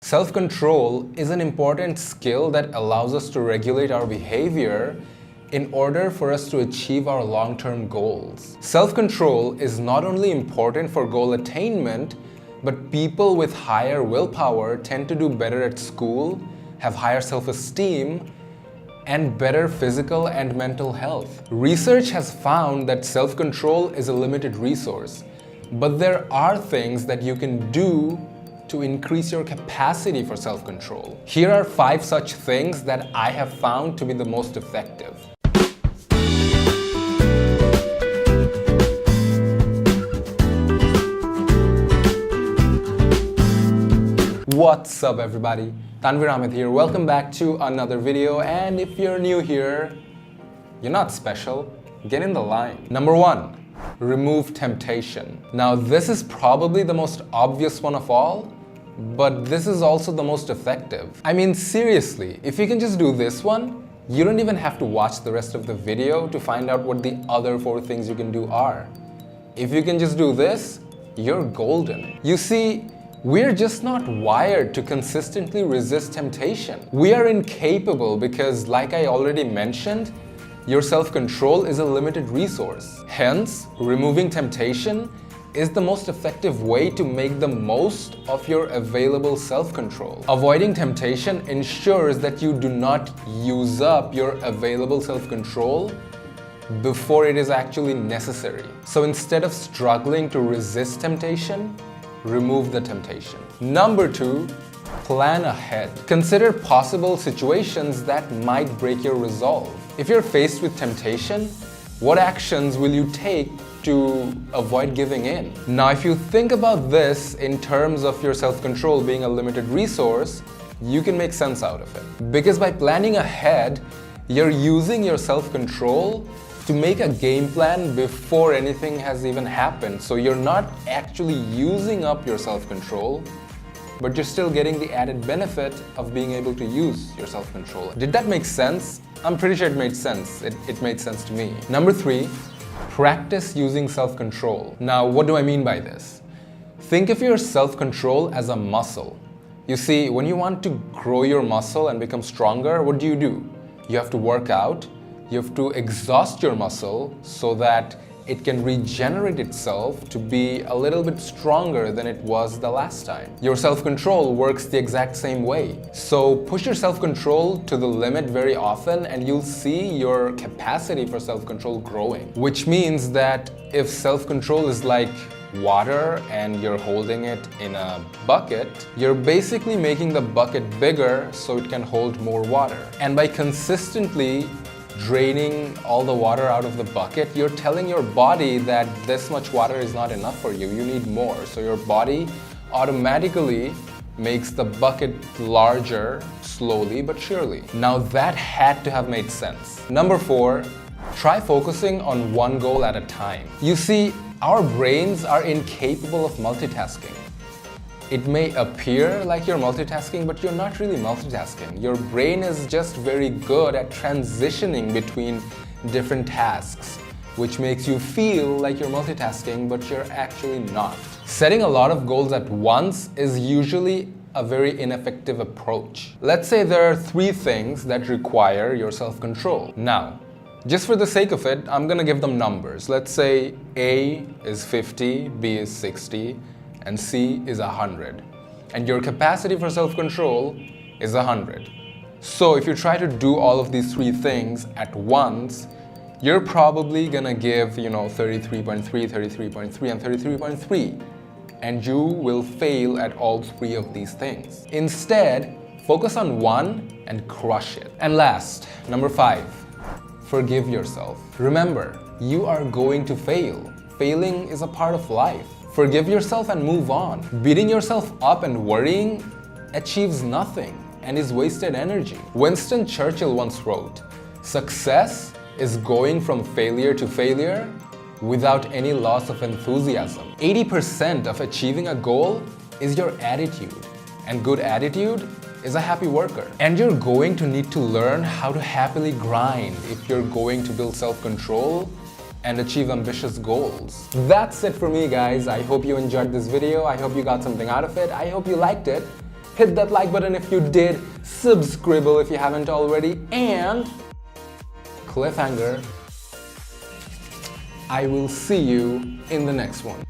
Self-control is an important skill that allows us to regulate our behavior in order for us to achieve our long-term goals. Self-control is not only important for goal attainment, but people with higher willpower tend to do better at school, have higher self-esteem, and better physical and mental health. Research has found that self-control is a limited resource, but there are things that you can do to increase your capacity for self-control. Here are 5 such things that I have found to be the most effective. What's up everybody? Tanvir Ahmed here. Welcome back to another video, and if you're new here, you're not special. Get in the line. Number 1, remove temptation. Now this is probably the most obvious one of all, but this is also the most effective. I mean seriously, if you can just do this one, you don't even have to watch the rest of the video to find out what the other 4 things you can do are. If you can just do this, you're golden. You see, we're just not wired to consistently resist temptation. We are incapable because, like I already mentioned, your self-control is a limited resource. Hence, removing temptation is the most effective way to make the most of your available self-control. Avoiding temptation ensures that you do not use up your available self-control before it is actually necessary. So instead of struggling to resist temptation, remove the temptation. Number 2, plan ahead. Consider possible situations that might break your resolve. If you're faced with temptation, what actions will you take to avoid giving in? Now, if you think about this in terms of your self-control being a limited resource, you can make sense out of it. Because by planning ahead, you're using your self-control to make a game plan before anything has even happened. So you're not actually using up your self-control, but you're still getting the added benefit of being able to use your self-control. Did that make sense? I'm pretty sure it made sense. It made sense to me. Number 3, practice using self-control. Now, what do I mean by this? Think of your self-control as a muscle. You see, when you want to grow your muscle and become stronger, what do? You have to work out. You have to exhaust your muscle so that it can regenerate itself to be a little bit stronger than it was the last time. Your self-control works the exact same way. So push your self-control to the limit very often and you'll see your capacity for self-control growing. Which means that if self-control is like water and you're holding it in a bucket, you're basically making the bucket bigger so it can hold more water. And by consistently draining all the water out of the bucket, you're telling your body that this much water is not enough for you. You need more. So your body automatically makes the bucket larger slowly but surely. Now that had to have made sense. Number 4, try focusing on one goal at a time. You see, our brains are incapable of multitasking. It may appear like you're multitasking, but you're not really multitasking. Your brain is just very good at transitioning between different tasks, which makes you feel like you're multitasking, but you're actually not. Setting a lot of goals at once is usually a very ineffective approach. Let's say there are 3 things that require your self-control. Now, just for the sake of it, I'm gonna give them numbers. Let's say A is 50, B is 60, and C is 100. And your capacity for self-control is 100. So if you try to do all of these 3 things at once, you're probably gonna give, 33.3, 33.3, and 33.3. And you will fail at all 3 of these things. Instead, focus on one and crush it. And last, number 5, forgive yourself. Remember, you are going to fail. Failing is a part of life. Forgive yourself and move on. Beating yourself up and worrying achieves nothing and is wasted energy. Winston Churchill once wrote, "Success is going from failure to failure without any loss of enthusiasm." 80% of achieving a goal is your attitude, and good attitude is a happy worker. And you're going to need to learn how to happily grind if you're going to build self-control and achieve ambitious goals. That's it for me, guys. I hope you enjoyed this video. I hope you got something out of it. I hope you liked it. hit that like button if you did, subscribe if you haven't already, and cliffhanger, I will see you in the next one.